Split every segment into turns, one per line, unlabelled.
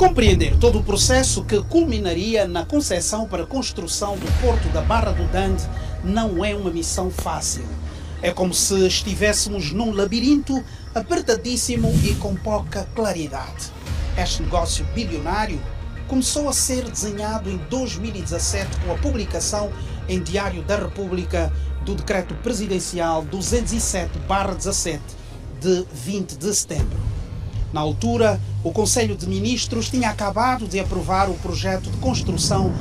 Compreender todo o processo que culminaria na concessão para a construção do Porto da Barra do Dande não é uma missão fácil. É como se estivéssemos num labirinto apertadíssimo e com pouca claridade. Este negócio bilionário começou a ser desenhado em 2017 com a publicação em Diário da República do Decreto Presidencial 207/17 de 20 de setembro. Na altura, o Conselho de Ministros tinha acabado de aprovar o projeto de construção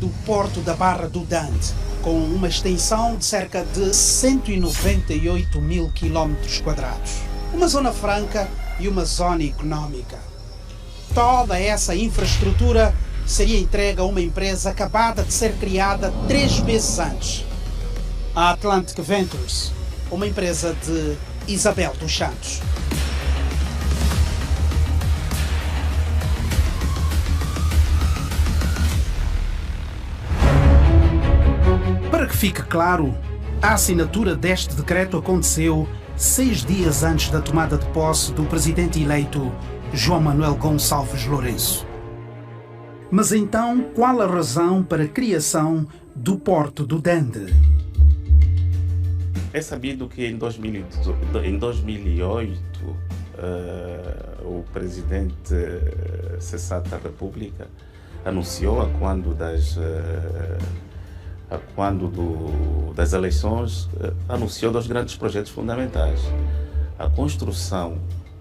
do Porto da Barra do Dande, com uma extensão de cerca de 198 mil quilómetros quadrados, uma zona franca e uma zona económica. Toda essa infraestrutura seria entregue a uma empresa acabada de ser criada 3 meses antes, a Atlantic Ventures, uma empresa de Isabel dos Santos. Para que fique claro, a assinatura deste decreto aconteceu 6 dias antes da tomada de posse do presidente eleito João Manuel Gonçalves Lourenço. Mas então, qual a razão para a criação do Porto do Dande?
É sabido que em 2008 o presidente cessado da República anunciou das eleições, anunciou 2 grandes projetos fundamentais: a construção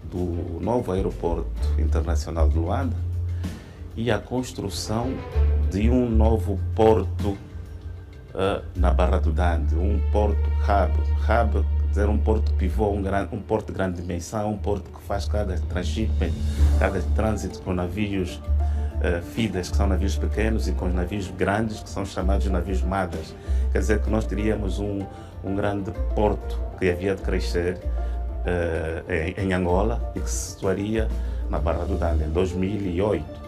do novo aeroporto internacional de Luanda e a construção de um novo porto na Barra do Dande, um porto hub, dizer, um porto pivô, um porto de grande dimensão, um porto que faz cada transshipment, cada trânsito com navios feeders, que são navios pequenos, e com os navios grandes, que são chamados navios madres. Quer dizer que nós teríamos um grande porto que havia de crescer em Angola e que se situaria na Barra do Dande em 2008.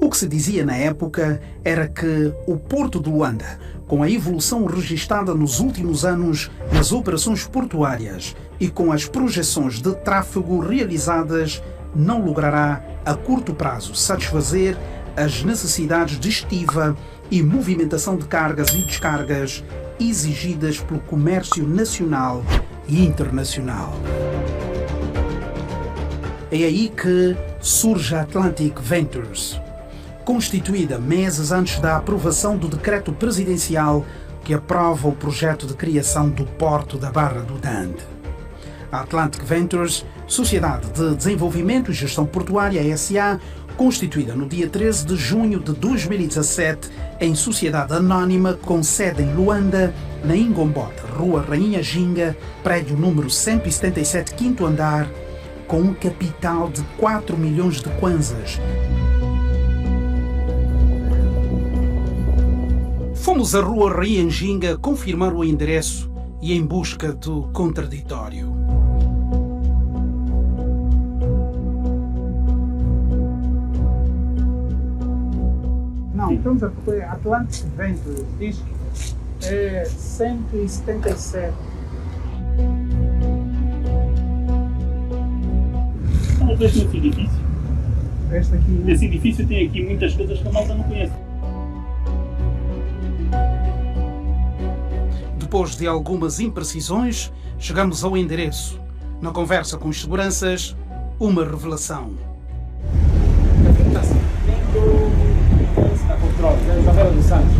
O que se dizia na época era que o Porto de Luanda, com a evolução registada nos últimos anos nas operações portuárias e com as projeções de tráfego realizadas, não logrará a curto prazo satisfazer as necessidades de estiva e movimentação de cargas e descargas exigidas pelo comércio nacional e internacional. É aí que surge a Atlantic Ventures, constituída meses antes da aprovação do decreto presidencial que aprova o projeto de criação do Porto da Barra do Dande. A Atlantic Ventures, Sociedade de Desenvolvimento e Gestão Portuária S.A., constituída no dia 13 de junho de 2017 em sociedade anónima com sede em Luanda, na Ingombota, Rua Rainha Ginga, prédio número 177, quinto andar, com um capital de 4 milhões de kwanzas. Fomos à Rua Rainha Ginga confirmar o endereço e em busca do contraditório. Não, estamos a procurar Atlantic Ventures, diz que é 177.
Não vejo nesse edifício.
Este aqui.
Esse edifício tem aqui muitas coisas que a malta não conhece.
Depois de algumas imprecisões, chegamos ao endereço. Na conversa com os seguranças, uma revelação.
Isabel dos Santos.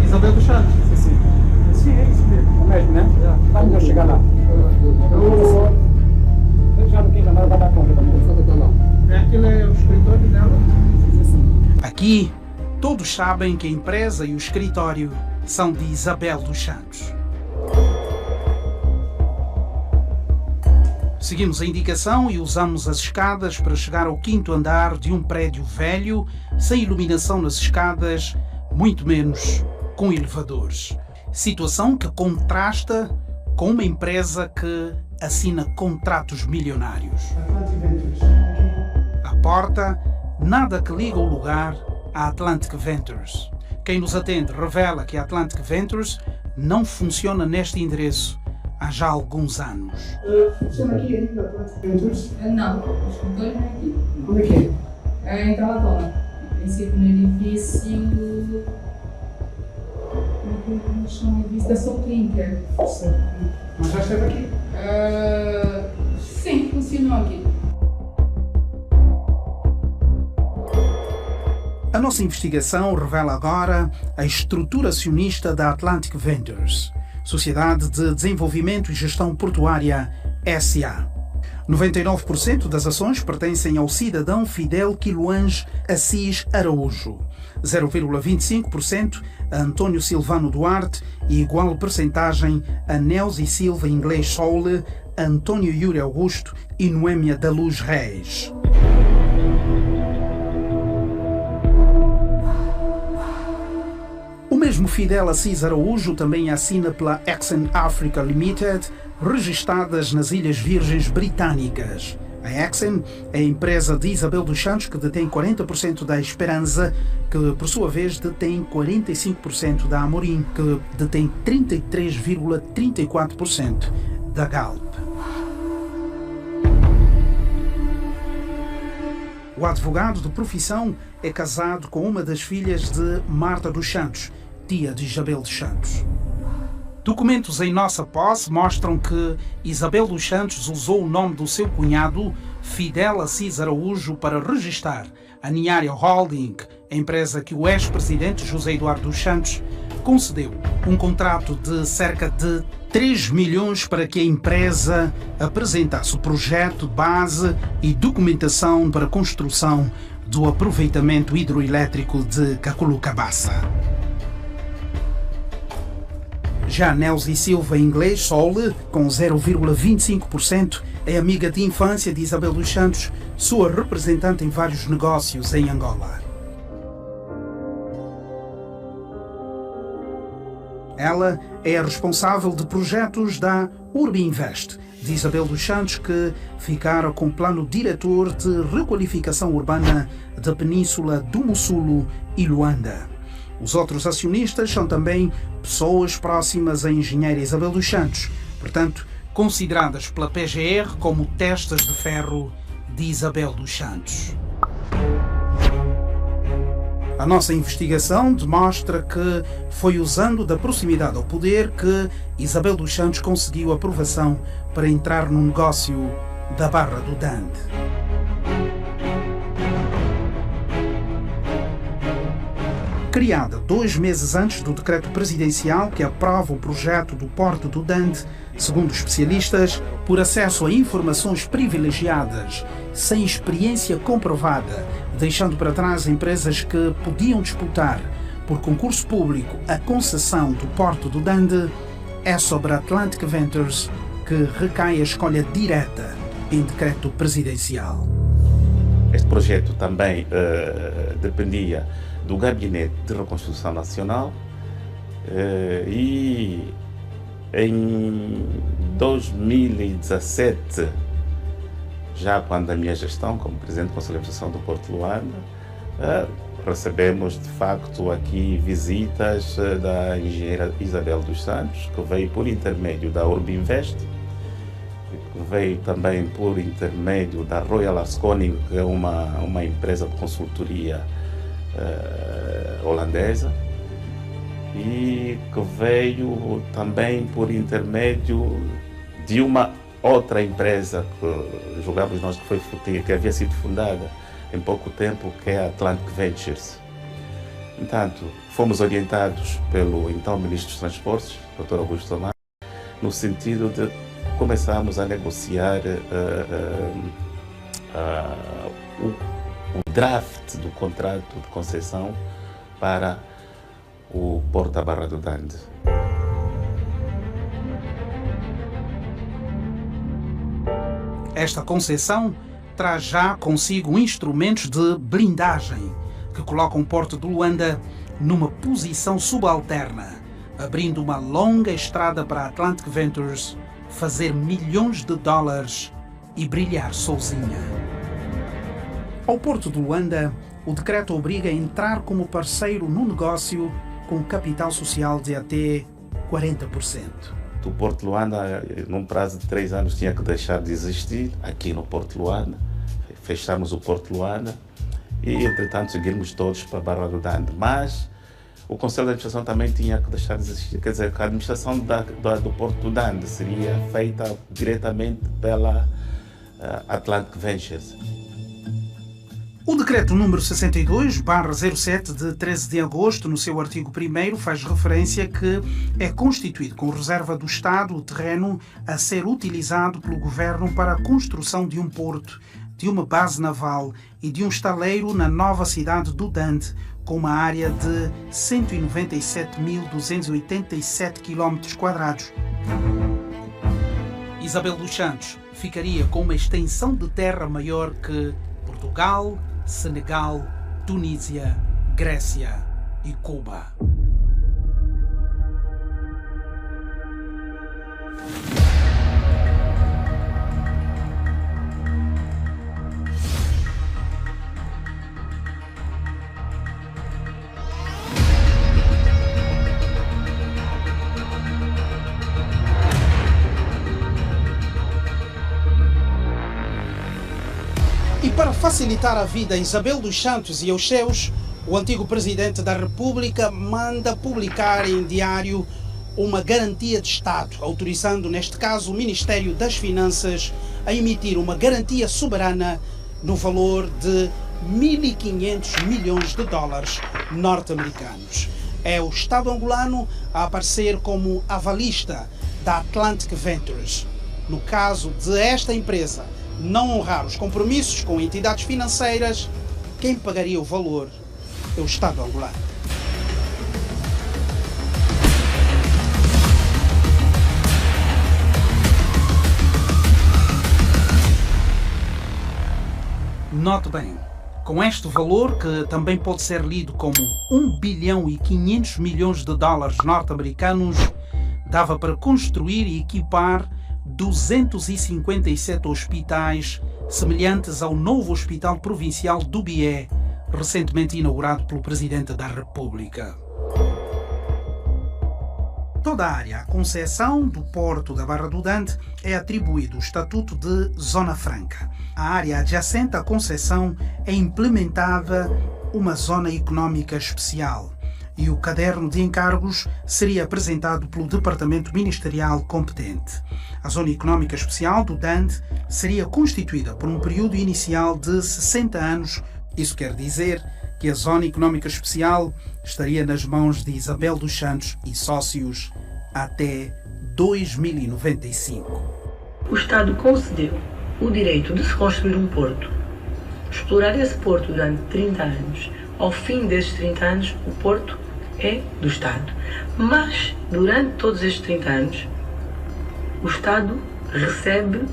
Isabel dos Santos?
Sim. Sim, é isso mesmo. É mesmo, né? Vamos já chegar lá. Eu já não tenho nada para dar conta também.
Aquele é o escritório dela? Aqui, todos sabem que a empresa e o escritório são de Isabel dos Santos. Seguimos a indicação e usamos as escadas para chegar ao 5º andar de um prédio velho, sem iluminação nas escadas, muito menos com elevadores. Situação que contrasta com uma empresa que assina contratos milionários. À porta, nada que liga o lugar à Atlantic Ventures. Quem nos atende revela que a Atlantic Ventures não funciona neste endereço, há já alguns anos.
Funciona aqui ainda, Atlantic Ventures?
Não, o escritório não é aqui.
Onde é que é?
É em Talatona. Em princípio, no edifício. Como chama o edifício da Solclinic.
Mas já esteve aqui?
Sim, funcionou aqui.
A nossa investigação revela agora a estrutura acionista da Atlantic Ventures, Sociedade de Desenvolvimento e Gestão Portuária SA. 99% das ações pertencem ao cidadão Fidel Quiluange Assis Araújo, 0,25% a António Silvano Duarte e igual percentagem a Nelsi Silva Inglês Soule, António Yuri Augusto e Noémia da Luz Reis. O mesmo Fidel Assis Araújo também assina pela Exxon Africa Limited, registradas nas Ilhas Virgens Britânicas. A Exxon é a empresa de Isabel dos Santos, que detém 40% da Esperança, que por sua vez detém 45% da Amorim, que detém 33,34% da Galp. O advogado de profissão é casado com uma das filhas de Marta dos Santos, tia de Isabel dos Santos. Documentos em nossa posse mostram que Isabel dos Santos usou o nome do seu cunhado, Fidel Assis Araújo, para registrar a Niária Holding, a empresa que o ex-presidente José Eduardo dos Santos concedeu um contrato de cerca de 3 milhões para que a empresa apresentasse o projeto base e documentação para a construção do aproveitamento hidroelétrico de Caculucabaça. Já Nelsi Silva Inglês Soule, com 0,25%, é amiga de infância de Isabel dos Santos, sua representante em vários negócios em Angola. Ela é a responsável de projetos da Urbinvest, de Isabel dos Santos, que ficaram com plano diretor de requalificação urbana da Península do Mussulo e Luanda. Os outros acionistas são também pessoas próximas à engenheira Isabel dos Santos, portanto, consideradas pela PGR como testas de ferro de Isabel dos Santos. A nossa investigação demonstra que foi usando da proximidade ao poder que Isabel dos Santos conseguiu aprovação para entrar no negócio da Barra do Dande. Criada 2 meses antes do decreto presidencial que aprova o projeto do Porto do Dande, segundo especialistas, por acesso a informações privilegiadas, sem experiência comprovada, deixando para trás empresas que podiam disputar por concurso público a concessão do Porto do Dande, é sobre a Atlantic Ventures que recai a escolha direta em decreto presidencial.
Este projeto também dependia do Gabinete de Reconstrução Nacional e em 2017, já quando a minha gestão como Presidente do Conselho de Administração do Porto de Luanda, recebemos de facto aqui visitas da engenheira Isabel dos Santos, que veio por intermédio da Urbinvest, que veio também por intermédio da Royal Asconing, que é uma empresa de consultoria holandesa, e que veio também por intermédio de uma outra empresa que julgamos nós que havia sido fundada em pouco tempo, que é a Atlantic Ventures. Entanto, fomos orientados pelo então Ministro dos Transportes, Dr. Augusto Tomás, no sentido de começarmos a negociar o draft do contrato de concessão para o Porto da Barra do Dande.
Esta concessão traz já consigo instrumentos de blindagem que colocam o Porto de Luanda numa posição subalterna, abrindo uma longa estrada para a Atlantic Ventures fazer milhões de dólares e brilhar sozinha. Ao Porto de Luanda, o decreto obriga a entrar como parceiro no negócio com capital social de até 40%.
do Porto de Luanda, num prazo de 3 anos, tinha que deixar de existir aqui no Porto de Luanda. Fechamos o Porto de Luanda e, entretanto, seguimos todos para a Barra do Dande. Mas o Conselho de Administração também tinha que deixar de existir. Quer dizer, que a administração do Porto do Dande seria feita diretamente pela Atlantic Ventures.
O decreto número 62/07 de 13 de agosto, no seu artigo 1º, faz referência que é constituído com reserva do Estado o terreno a ser utilizado pelo Governo para a construção de um porto, de uma base naval e de um estaleiro na nova cidade do Dande, com uma área de 197.287 km². Isabel dos Santos ficaria com uma extensão de terra maior que Portugal, Senegal, Tunísia, Grécia e Cuba. E para facilitar a vida a Isabel dos Santos e aos seus, o antigo presidente da República manda publicar em diário uma garantia de Estado, autorizando, neste caso, o Ministério das Finanças a emitir uma garantia soberana no valor de 1.500 milhões de dólares norte-americanos. É o Estado angolano a aparecer como avalista da Atlantic Ventures. No caso de esta empresa não honrar os compromissos com entidades financeiras, quem pagaria o valor é o Estado angolano. Note bem, com este valor, que também pode ser lido como 1 bilhão e 500 milhões de dólares norte-americanos, dava para construir e equipar 257 hospitais, semelhantes ao novo Hospital Provincial do Bié, recentemente inaugurado pelo Presidente da República. Toda a área à concessão do Porto da Barra do Dande é atribuído o estatuto de Zona Franca. A área adjacente à concessão é implementada uma Zona Económica Especial e o caderno de encargos seria apresentado pelo Departamento Ministerial competente. A Zona Económica Especial do Dande seria constituída por um período inicial de 60 anos. Isso quer dizer que a Zona Económica Especial estaria nas mãos de Isabel dos Santos e sócios até 2095.
O Estado concedeu o direito de se construir um porto, explorar esse porto durante 30 anos. Ao fim desses 30 anos, o porto é do Estado. Mas, durante todos estes 30 anos, o Estado recebe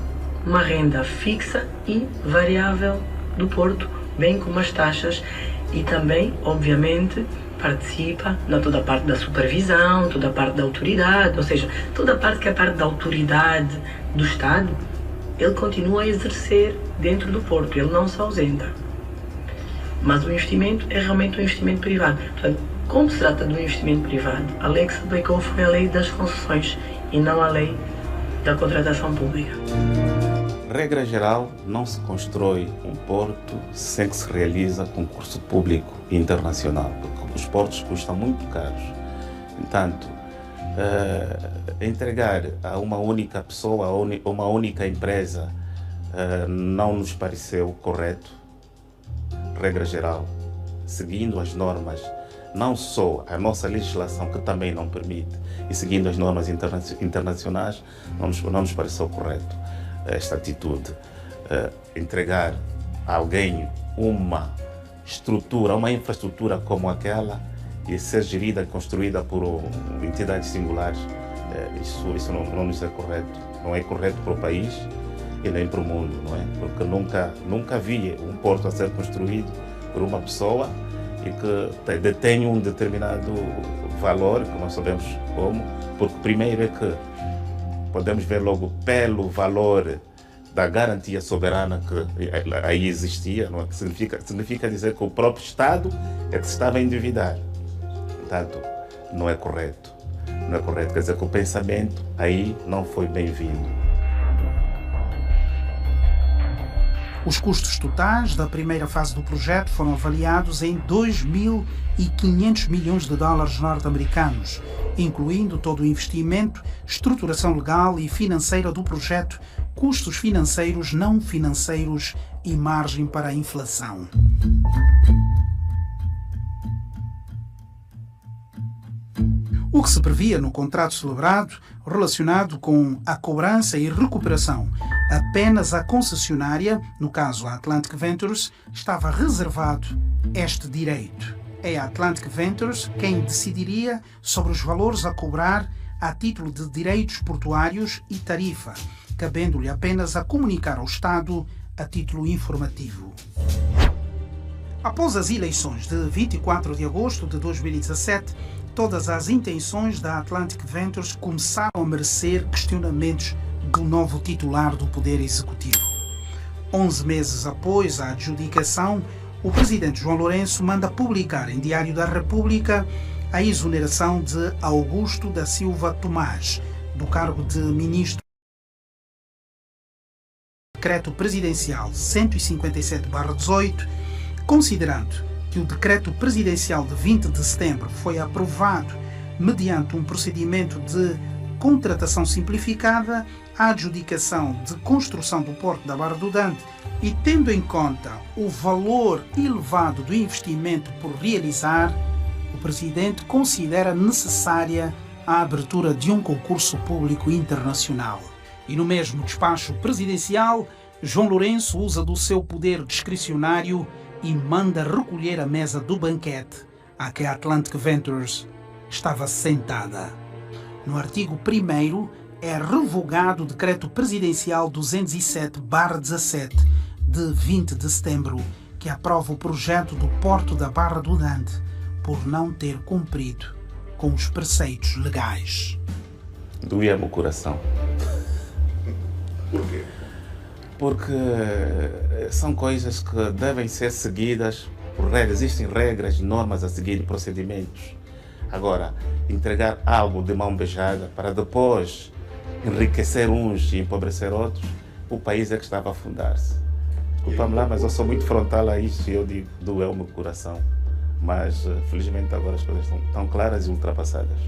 uma renda fixa e variável do porto, bem como as taxas, e também, obviamente, participa na toda a parte da supervisão, toda a parte da autoridade, ou seja, toda a parte que é a parte da autoridade do Estado, ele continua a exercer dentro do porto, ele não se ausenta. Mas o investimento é realmente um investimento privado. Portanto, como se trata de um investimento privado, a lei que se aplicou foi a lei das concessões e não a lei da contratação pública.
Regra geral, não se constrói um porto sem que se realiza concurso público internacional, porque os portos custam muito caros. Entanto, entregar a uma única pessoa ou uma única empresa não nos pareceu correto. Regra geral, seguindo as normas, não só a nossa legislação, que também não permite, e seguindo as normas internacionais, não nos pareceu correto esta atitude. Entregar a alguém uma estrutura, uma infraestrutura como aquela e ser gerida e construída por entidades singulares, isso não nos é correto. Não é correto para o país e nem para o mundo, não é? Porque nunca vi um porto a ser construído por uma pessoa e que detém um determinado valor, que nós sabemos como, porque primeiro é que podemos ver logo pelo valor da garantia soberana que aí existia, não é? Que significa dizer que o próprio Estado é que se estava a endividar. Portanto, não é correto. não é correto. Quer dizer que o pensamento aí não foi bem-vindo.
Os custos totais da primeira fase do projeto foram avaliados em 2.500 milhões de dólares norte-americanos, incluindo todo o investimento, estruturação legal e financeira do projeto, custos financeiros, não financeiros e margem para a inflação. O que se previa no contrato celebrado relacionado com a cobrança e recuperação, apenas a concessionária, no caso a Atlantic Ventures, estava reservado este direito. É a Atlantic Ventures quem decidiria sobre os valores a cobrar a título de direitos portuários e tarifa, cabendo-lhe apenas a comunicar ao Estado a título informativo. Após as eleições de 24 de agosto de 2017, todas as intenções da Atlantic Ventures começaram a merecer questionamentos do novo titular do Poder Executivo. 11 meses após a adjudicação, o presidente João Lourenço manda publicar em Diário da República a exoneração de Augusto da Silva Tomás, do cargo de ministro. Decreto Presidencial 157/18, considerando que o Decreto Presidencial de 20 de setembro foi aprovado mediante um procedimento de contratação simplificada, a adjudicação de construção do Porto da Barra do Dante e tendo em conta o valor elevado do investimento por realizar, o Presidente considera necessária a abertura de um concurso público internacional. E no mesmo despacho presidencial, João Lourenço usa do seu poder discricionário e manda recolher a mesa do banquete a que a Atlantic Ventures estava sentada. No artigo 1º é revogado o Decreto Presidencial 207/17 de 20 de setembro, que aprova o projeto do Porto da Barra do Dante por não ter cumprido com os preceitos legais.
Doía-me o coração.
Por quê?
Porque são coisas que devem ser seguidas por regras. Existem regras, normas a seguir, procedimentos. Agora, entregar algo de mão beijada para depois enriquecer uns e empobrecer outros, o país é que estava a afundar-se. Desculpa-me lá, mas eu sou muito frontal a isso e eu digo, doeu-me o coração. Mas, felizmente, agora as coisas estão claras e ultrapassadas.